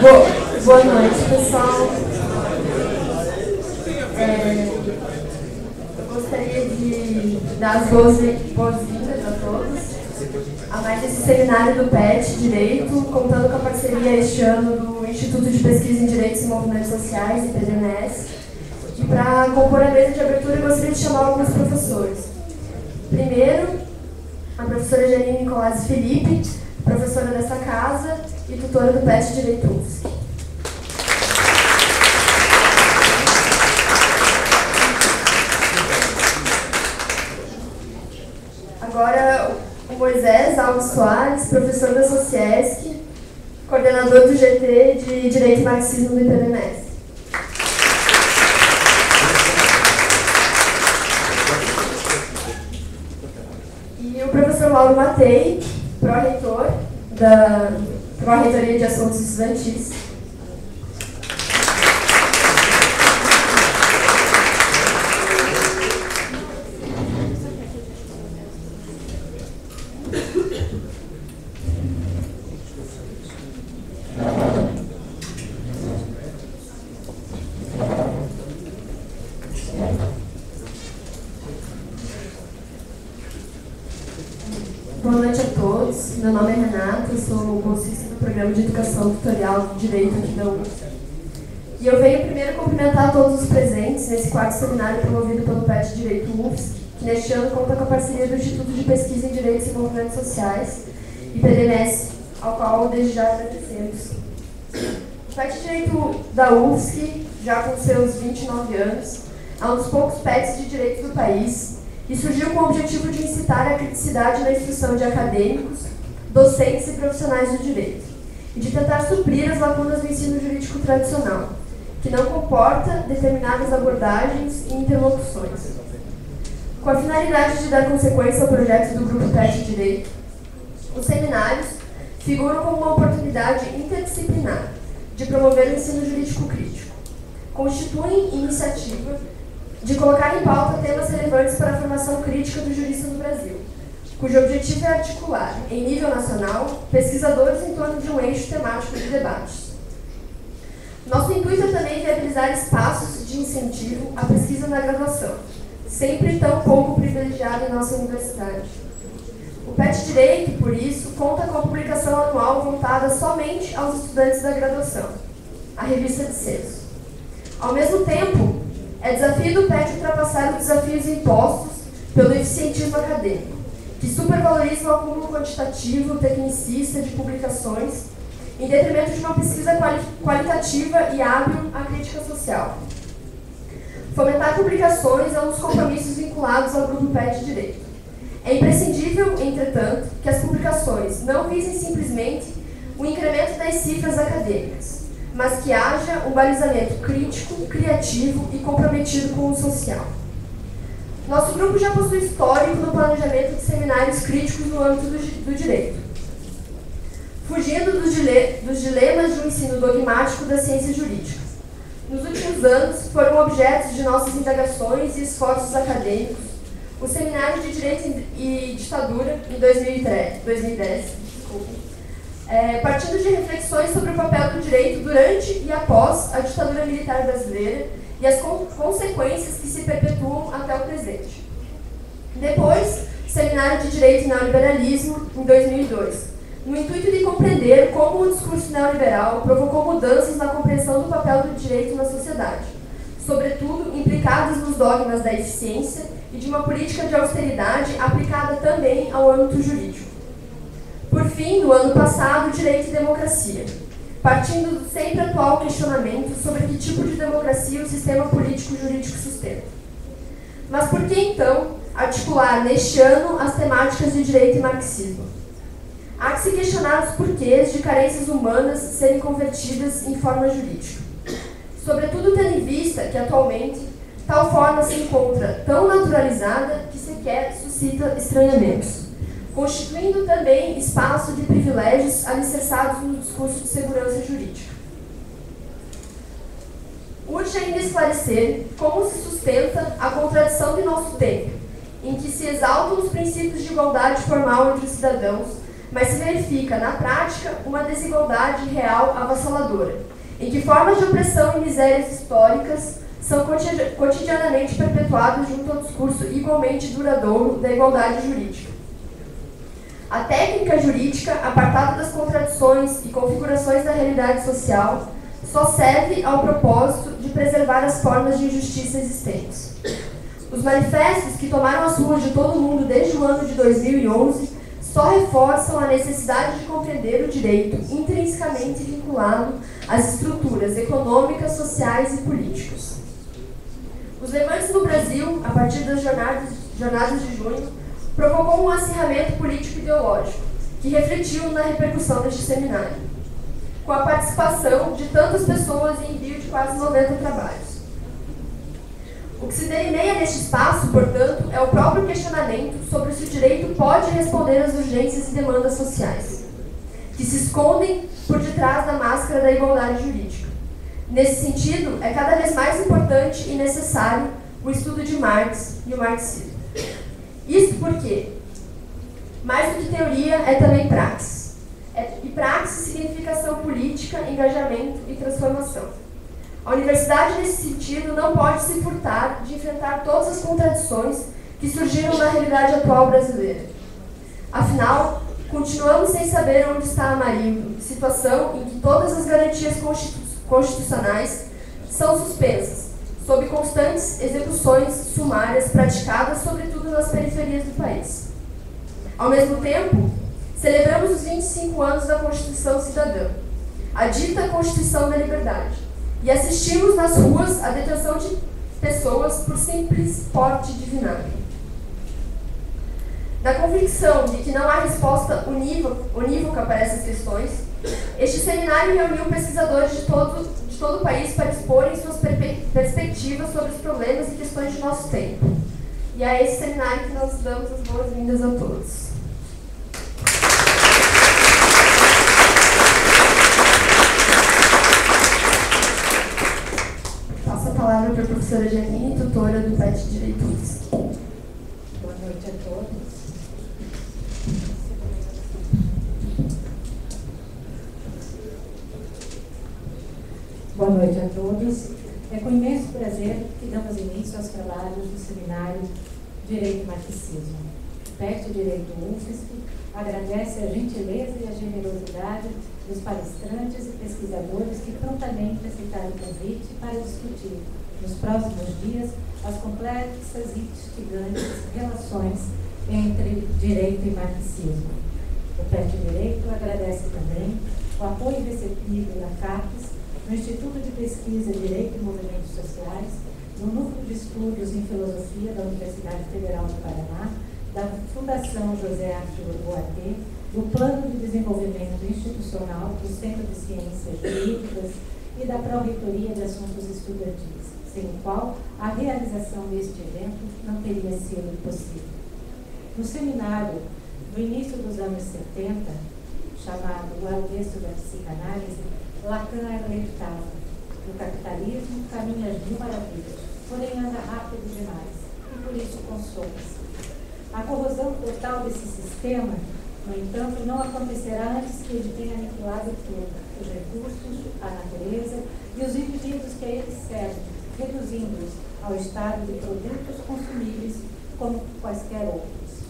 Boa noite, pessoal. Eu gostaria de dar as boas-vindas a todos a mais esse seminário do PET Direito, contando com a parceria este ano do Instituto de Pesquisa em Direitos e Movimentos Sociais, IPDMS. E para compor a mesa de abertura, eu gostaria de chamar alguns professores. Primeiro, a professora Janine Nicolazzi Felipe, professora dessa casa e tutora do PET Direito UFSC. Agora, o Moisés Alves Soares, professor da Sociesc, coordenador do GT de Direito e Marxismo do IPDMS. E o professor Mauro Matei, pró-reitor da Pró-Reitoria de Assuntos Estudantis. Boa noite a todos. Meu nome é Renata, eu sou bolsista do Programa de Educação Tutorial de Direito aqui da UFSC. E eu venho primeiro cumprimentar todos os presentes nesse quarto seminário promovido pelo PET Direito UFSC, que neste ano conta com a parceria do Instituto de Pesquisa em Direitos e Movimentos Sociais, IPDMS, ao qual desde já agradecemos. O PET Direito da UFSC, já com seus 29 anos, é um dos poucos PETs de direito do país, e surgiu com o objetivo de incitar a criticidade na instrução de acadêmicos, docentes e profissionais do direito, e de tentar suprir as lacunas do ensino jurídico tradicional, que não comporta determinadas abordagens e interlocuções. Com a finalidade de dar consequência ao projeto do Grupo PET Direito, os seminários figuram como uma oportunidade interdisciplinar de promover o ensino jurídico crítico. Constituem iniciativa de colocar em pauta temas relevantes para a formação crítica do jurista no Brasil, cujo objetivo é articular, em nível nacional, pesquisadores em torno de um eixo temático de debates. Nosso intuito é também viabilizar espaços de incentivo à pesquisa na graduação, sempre tão pouco privilegiado em nossa universidade. O PET Direito, por isso, conta com a publicação anual voltada somente aos estudantes da graduação, a Revista de Censo. Ao mesmo tempo, é desafio do PET ultrapassar os desafios impostos pelo eficientismo acadêmico, que supervaloriza o acúmulo quantitativo, tecnicista de publicações, em detrimento de uma pesquisa qualitativa e hábil à crítica social. Fomentar publicações é um dos compromissos vinculados ao Grupo PET Direito. É imprescindível, entretanto, que as publicações não visem simplesmente o incremento das cifras acadêmicas, mas que haja um balizamento crítico, criativo e comprometido com o social. Nosso grupo já possui histórico no planejamento de seminários críticos no âmbito do direito, fugindo dos dilemas de um ensino dogmático das ciências jurídicas. Nos últimos anos, foram objetos de nossas indagações e esforços acadêmicos o Seminário de Direito e Ditadura, em 2010, partindo de reflexões sobre o papel do direito durante e após a ditadura militar brasileira e as consequências que se perpetuam até o presente. Depois, Seminário de Direito e Neoliberalismo, em 2002, no intuito de compreender como o discurso neoliberal provocou mudanças na compreensão do papel do direito na sociedade, sobretudo implicadas nos dogmas da eficiência e de uma política de austeridade aplicada também ao âmbito jurídico. Por fim, no ano passado, Direito e Democracia, partindo do sempre atual questionamento sobre que tipo de democracia o sistema político-jurídico sustenta. Mas por que, então, articular neste ano as temáticas de direito e marxismo? Há que se questionar os porquês de carências humanas serem convertidas em forma jurídica, sobretudo tendo em vista que, atualmente, tal forma se encontra tão naturalizada que sequer suscita estranhamentos, constituindo também espaço de privilégios alicerçados no discurso de segurança jurídica. Urge ainda esclarecer como se sustenta a contradição de nosso tempo, em que se exaltam os princípios de igualdade formal entre os cidadãos, mas se verifica, na prática, uma desigualdade real avassaladora, em que formas de opressão e misérias históricas são cotidianamente perpetuadas junto ao discurso igualmente duradouro da igualdade jurídica. A técnica jurídica, apartada das contradições e configurações da realidade social, só serve ao propósito de preservar as formas de injustiça existentes. Os manifestos que tomaram as ruas de todo o mundo desde o ano de 2011 só reforçam a necessidade de compreender o direito intrinsecamente vinculado às estruturas econômicas, sociais e políticas. Os levantes no Brasil, a partir das jornadas de junho, provocou um acirramento político-ideológico, que refletiu na repercussão deste seminário, com a participação de tantas pessoas em envio de quase 90 trabalhos. O que se delineia neste espaço, portanto, é o próprio questionamento sobre se o direito pode responder às urgências e demandas sociais, que se escondem por detrás da máscara da igualdade jurídica. Nesse sentido, é cada vez mais importante e necessário o estudo de Marx e o marxismo. Isto porque, mais do que teoria, é também praxis. E praxis significa ação política, engajamento e transformação. A universidade, nesse sentido, não pode se furtar de enfrentar todas as contradições que surgiram na realidade atual brasileira. Afinal, continuamos sem saber onde está Amarildo, situação em que todas as garantias constitucionais são suspensas, sob constantes execuções sumárias praticadas, sobretudo nas periferias do país. Ao mesmo tempo, celebramos os 25 anos da Constituição Cidadã, a dita Constituição da Liberdade, e assistimos nas ruas à detenção de pessoas por simples porte de vinagre. Na convicção de que não há resposta unívoca para essas questões, este seminário reuniu pesquisadores de todo o país para exporem suas perspectivas sobre os problemas e questões de nosso tempo. E é a esse seminário que nós damos as boas-vindas a todos. Passo a palavra para a professora Janine, tutora do PET Direito UFSC. Boa noite a todos. Boa noite a todos. É com imenso prazer que damos início aos trabalhos do seminário Direito e Marxismo. O PET Direito UFSC agradece a gentileza e a generosidade dos palestrantes e pesquisadores que prontamente aceitaram o convite para discutir, nos próximos dias, as complexas e instigantes relações entre direito e marxismo. O PET Direito agradece também o apoio recebido da CAPES, no Instituto de Pesquisa Direito e Movimentos Sociais, no Núcleo de Estudos em Filosofia da Universidade Federal do Paraná, da Fundação José Arthur Boatê, do Plano de Desenvolvimento Institucional do Centro de Ciências Jurídicas e da Pró-Reitoria de Assuntos Estudantis, sem o qual a realização deste evento não teria sido possível. No seminário do início dos anos 70, chamado O Avesso da Psicanálise, Lacan alertava: o capitalismo caminha às mil maravilhas, porém anda rápido demais, e por isso consome-se. A corrosão total desse sistema, no entanto, não acontecerá antes que ele tenha aniquilado tudo, os recursos, a natureza e os indivíduos que a ele servem, reduzindo-os ao estado de produtos consumíveis como quaisquer outros.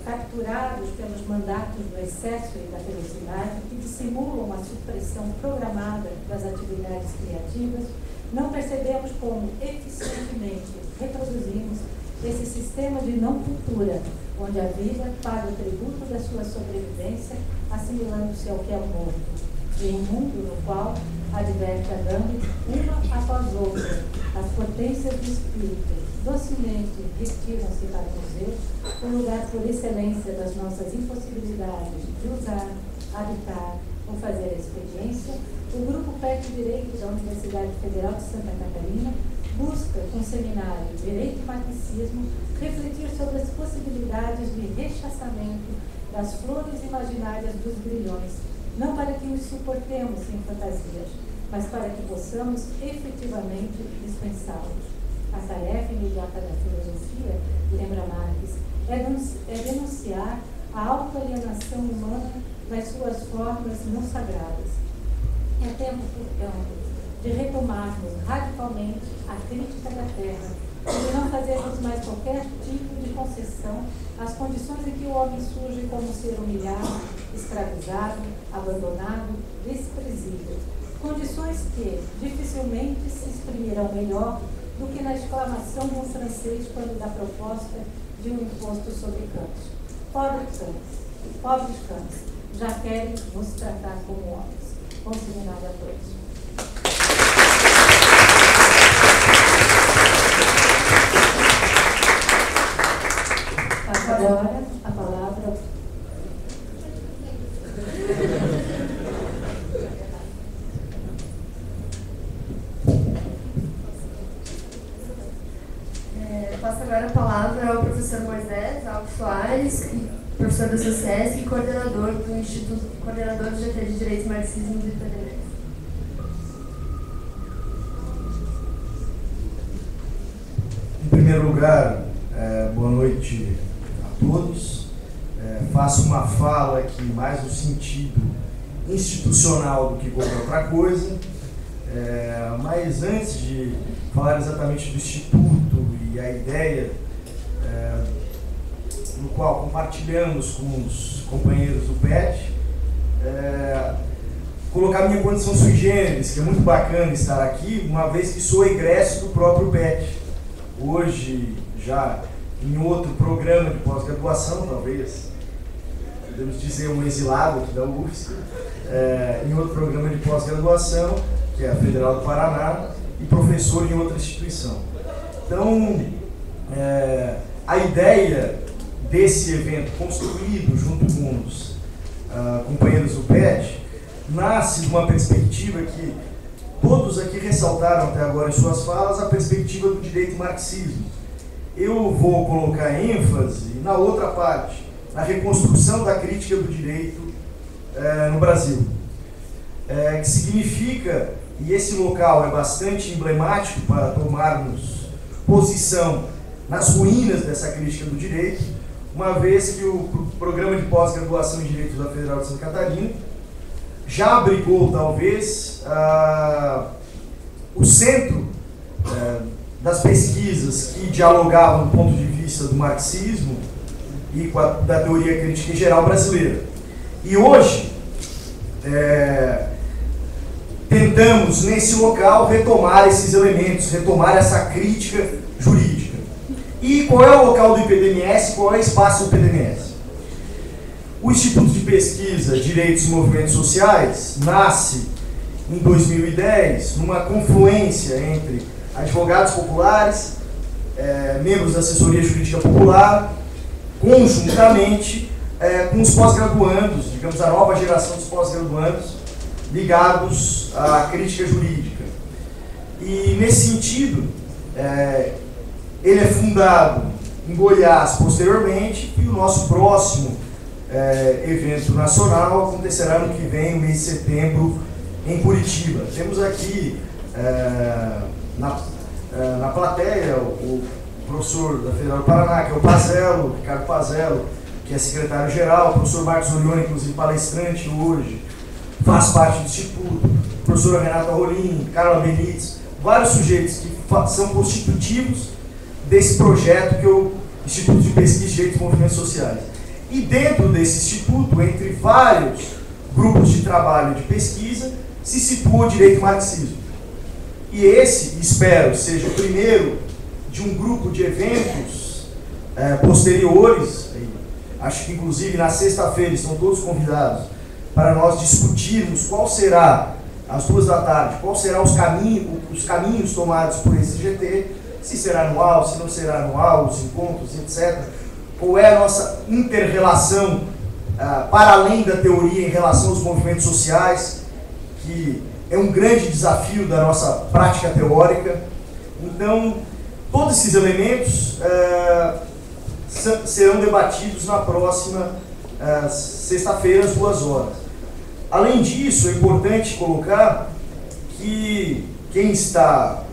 Capturados pelos mandatos do excesso e da velocidade, que dissimulam a supressão programada das atividades criativas, não percebemos como eficientemente reproduzimos esse sistema de não cultura, onde a vida paga o tributo da sua sobrevivência, assimilando-se ao que é morto, em um mundo no qual, adverte Adame, uma após outra, as potências do espírito docemente retiram-se para o museu, o lugar por excelência das nossas impossibilidades de usar, habitar ou fazer a experiência. O Grupo PET Direito da Universidade Federal de Santa Catarina busca, com o seminário Direito e Marxismo, refletir sobre as possibilidades de rechaçamento das flores imaginárias dos grilhões, não para que os suportemos sem fantasias, mas para que possamos efetivamente dispensá-los. A tarefa imediata da filosofia, lembra Marx, é denunciar a autoalienação humana nas suas formas não sagradas. É tempo, portanto, de retomarmos radicalmente a crítica da terra e de não fazermos mais qualquer tipo de concessão às condições em que o homem surge como ser humilhado, escravizado, abandonado, desprezível. Condições que dificilmente se exprimirão melhor do que na exclamação de um francês quando da proposta de um imposto sobre cães. Pobres cães, já querem vos tratar como homens. Bom seminário a todos. Passo agora a palavra. Passo agora a palavra ao professor Moisés Alves Soares, professor da SOCESC e coordenador do Instituto, coordenador do GT de Direitos e Marxismo do IPDMS. Em primeiro lugar, boa noite a todos. Faço uma fala aqui mais no sentido institucional do que qualquer outra coisa, mas antes de falar exatamente do Instituto e a ideia no qual compartilhamos com os companheiros do PET, colocar minha condição sui generis, que é muito bacana estar aqui, uma vez que sou egresso do próprio PET. Hoje, já em outro programa de pós-graduação, talvez, podemos dizer um exilado aqui da UFSC, em outro programa de pós-graduação, que é a Federal do Paraná, e professor em outra instituição. Então, a ideia desse evento construído junto com os companheiros do PET nasce de uma perspectiva que todos aqui ressaltaram até agora em suas falas, a perspectiva do direito e marxismo. Eu vou colocar ênfase na outra parte, na reconstrução da crítica do direito no Brasil. Que significa, e esse local é bastante emblemático para tomarmos posição nas ruínas dessa crítica do direito, uma vez que o programa de pós-graduação em Direito da Federal de Santa Catarina já abrigou, talvez, o centro das pesquisas que dialogavam do ponto de vista do marxismo e da teoria crítica em geral brasileira. E hoje, tentamos, nesse local, retomar esses elementos, retomar essa crítica jurídica. E qual é o local do IPDMS, qual é o espaço do IPDMS? O Instituto de Pesquisa Direitos e Movimentos Sociais nasce em 2010 numa confluência entre advogados populares, membros da assessoria jurídica popular, conjuntamente com os pós-graduandos, digamos, a nova geração dos pós-graduandos ligados à crítica jurídica. E, nesse sentido, ele é fundado em Goiás posteriormente, e o nosso próximo evento nacional acontecerá no que vem, no mês de setembro, em Curitiba. Temos aqui na plateia o professor da Federal do Paraná, que é o Pazello, Ricardo Pazello, que é secretário-geral, o professor Marcos Orione, inclusive palestrante hoje, faz parte do Instituto, a professora Renata Rolim, Carla Benítez, vários sujeitos que são constitutivos desse projeto que é o Instituto de Pesquisa de Direitos e Movimentos Sociais. E dentro desse instituto, entre vários grupos de trabalho de pesquisa, se situa o direito e marxismo. E esse, espero, seja o primeiro de um grupo de eventos posteriores. Acho que, inclusive, na sexta-feira estão todos convidados para nós discutirmos qual será, às 14h, qual serão os caminhos tomados por esse GT, se será anual, se não será anual, os encontros, etc. Qual é a nossa inter-relação para além da teoria em relação aos movimentos sociais, que é um grande desafio da nossa prática teórica. Então, todos esses elementos serão debatidos na próxima sexta-feira, às 14h. Além disso, é importante colocar que quem está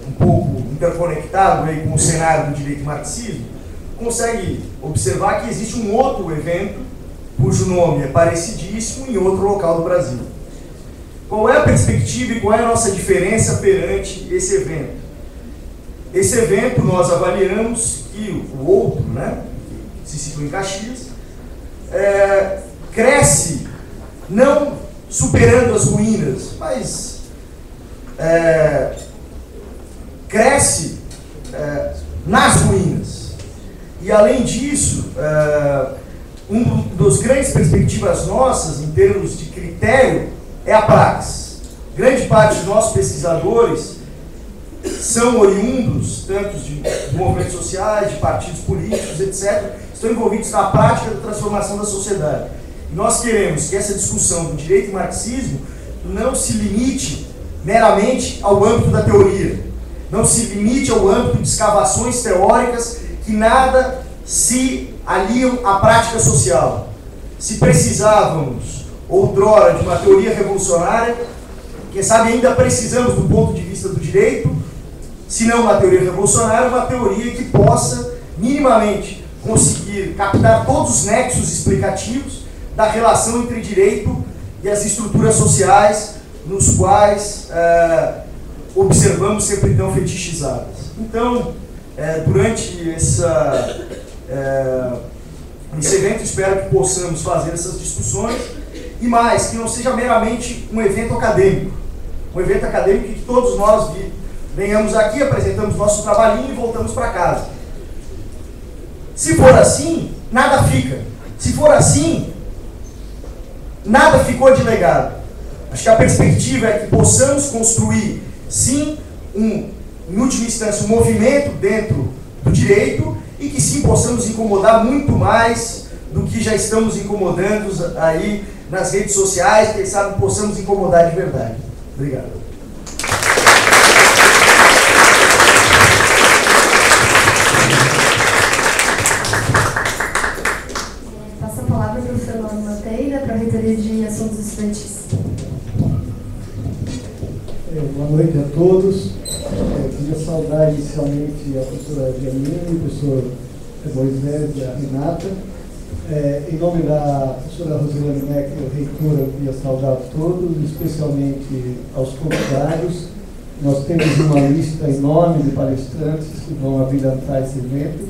um pouco interconectado aí com o cenário do direito e marxismo consegue observar que existe um outro evento cujo nome é parecidíssimo em outro local do Brasil. Qual é a perspectiva e qual é a nossa diferença perante esse evento? Esse evento nós avaliamos que o outro, né, que se situa em Caxias, cresce não superando as ruínas, mas cresce nas ruínas. E além disso, uma das grandes perspectivas nossas, em termos de critério, é a praxis. Grande parte dos nossos pesquisadores são oriundos, tanto de movimentos sociais, de partidos políticos, etc., estão envolvidos na prática da transformação da sociedade. E nós queremos que essa discussão do direito e marxismo não se limite meramente ao âmbito da teoria, não se limite ao âmbito de escavações teóricas que nada se aliam à prática social. Se precisávamos, outrora, de uma teoria revolucionária, quem sabe ainda precisamos, do ponto de vista do direito, se não uma teoria revolucionária, uma teoria que possa, minimamente, conseguir captar todos os nexos explicativos da relação entre direito e as estruturas sociais nos quais observamos sempre tão fetichizadas. Então, durante esse evento, espero que possamos fazer essas discussões e mais, que não seja meramente um evento acadêmico. Um evento acadêmico que todos nós venhamos aqui, apresentamos nosso trabalhinho e voltamos para casa. Se for assim, nada fica. Se for assim, nada ficou de legado. Acho que a perspectiva é que possamos construir, sim, em última instância, um movimento dentro do direito e que sim possamos incomodar muito mais do que já estamos incomodando aí nas redes sociais, quem sabe possamos incomodar de verdade. Obrigado. Passo a palavra para o Fernando Mateira, para a Reitoria de Assuntos Estudantis. Boa noite a todos. Queria saudar inicialmente a professora Janine, o professor Moisés e a Renata. Em nome da professora Rosilane Mecker, reitora, eu queria saudar a todos, especialmente aos convidados. Nós temos uma lista enorme de palestrantes que vão abrilhantar esse evento.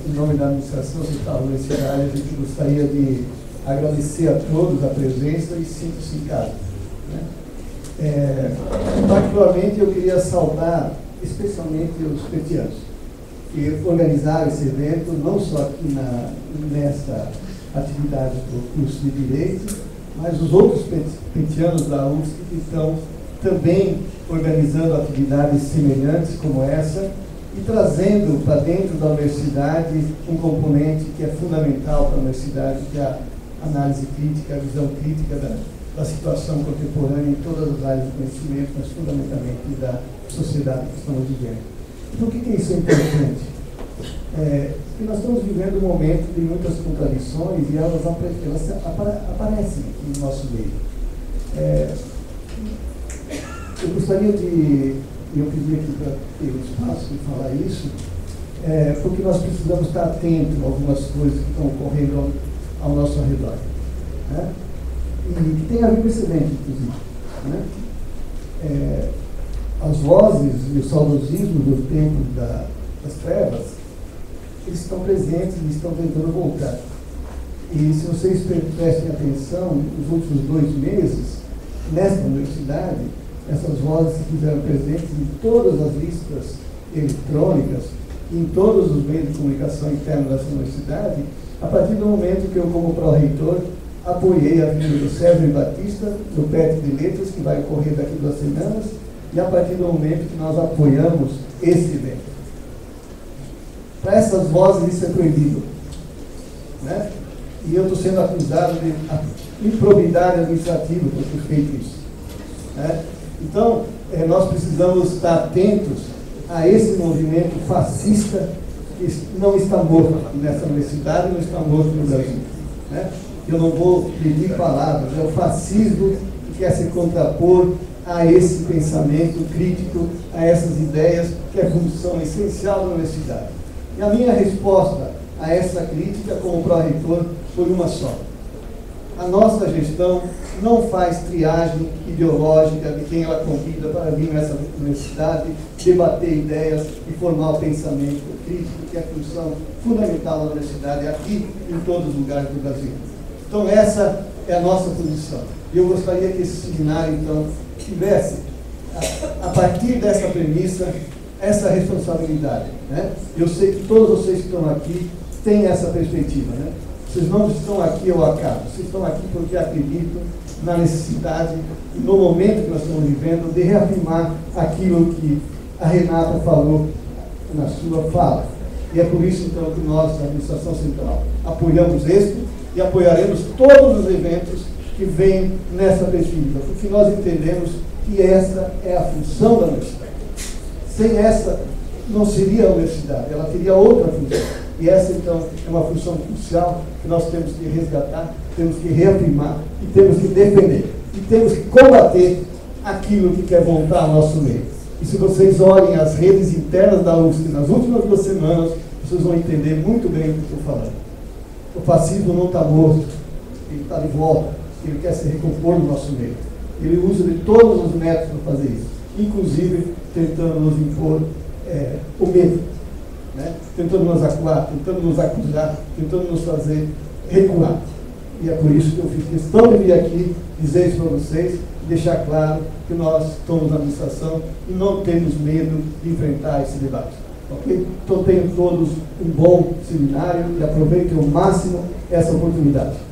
Em nome da administração central universitária, a gente gostaria de agradecer a todos a presença e sinto-se em casa. Particularmente, eu queria saudar especialmente os petianos que organizaram esse evento, não só aqui nessa atividade do curso de Direito, mas os outros petianos da UFSC que estão também organizando atividades semelhantes como essa e trazendo para dentro da universidade um componente que é fundamental para a universidade, que é a análise crítica, a visão crítica da situação contemporânea em todas as áreas do conhecimento, mas fundamentalmente da sociedade que estamos vivendo. Por que isso é importante? Porque nós estamos vivendo um momento de muitas contradições e elas aparecem aqui no nosso meio. Eu gostaria eu pedi aqui para ter o espaço de falar isso, porque nós precisamos estar atentos a algumas coisas que estão ocorrendo ao nosso redor. Né? E que tem a ver com esse evento, inclusive. Né? As vozes e o saudosismo do tempo das trevas, eles estão presentes e estão tentando voltar. E se vocês prestem atenção, nos últimos 2 meses, nesta universidade, essas vozes se fizeram presentes em todas as listas eletrônicas, em todos os meios de comunicação internos dessa universidade, a partir do momento que eu, como pró-reitor, apoiei a vinda do Sérgio Batista, do PET de Letras, que vai ocorrer daqui 2 semanas, e a partir do momento que nós apoiamos esse evento. Para essas vozes isso é proibido. Né? E eu estou sendo acusado de improbidade administrativa por ter feito isso. Né? Então, nós precisamos estar atentos a esse movimento fascista que não está morto nessa universidade, não está morto no Brasil. Né? Eu não vou pedir palavras, é o fascismo que quer se contrapor a esse pensamento crítico, a essas ideias, que é função essencial da universidade. E a minha resposta a essa crítica, como pró-reitor, por uma só. A nossa gestão não faz triagem ideológica de quem ela convida para vir nessa universidade, debater ideias e formar o pensamento crítico, que é a função fundamental da universidade aqui e em todos os lugares do Brasil. Então essa é a nossa posição. E eu gostaria que esse seminário, então, tivesse, a partir dessa premissa, essa responsabilidade, né? Eu sei que todos vocês que estão aqui têm essa perspectiva, né? Vocês não estão aqui ao acaso, vocês estão aqui porque acreditam na necessidade, no momento que nós estamos vivendo, de reafirmar aquilo que a Renata falou na sua fala. E é por isso, então, que nós, da Administração Central, apoiamos este e apoiaremos todos os eventos que vêm nessa perspectiva, porque nós entendemos que essa é a função da universidade. Sem essa, não seria a universidade, ela teria outra função. E essa, então, é uma função crucial que nós temos que resgatar, temos que reafirmar e temos que defender. E temos que combater aquilo que quer voltar ao nosso meio. E se vocês olhem as redes internas da UFSC nas últimas 2 semanas, vocês vão entender muito bem o que eu estou falando. O fascismo não está morto, ele está de volta, ele quer se recompor no nosso meio. Ele usa de todos os métodos para fazer isso, inclusive tentando nos impor o medo, né? Tentando nos acuar, tentando nos acusar, tentando nos fazer recuar. E é por isso que eu fiz questão de vir aqui dizer isso para vocês e deixar claro que nós estamos na administração e não temos medo de enfrentar esse debate. Okay? Então tenham todos um bom seminário e aproveitem ao máximo essa oportunidade.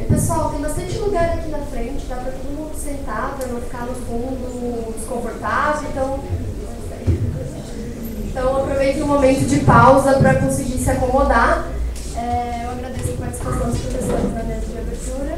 Pessoal, tem bastante lugar aqui na frente, dá para todo mundo sentar, para não ficar no fundo desconfortável, então aproveitem um momento de pausa para conseguir se acomodar. Eu agradeço a participação dos professores na mesa de abertura.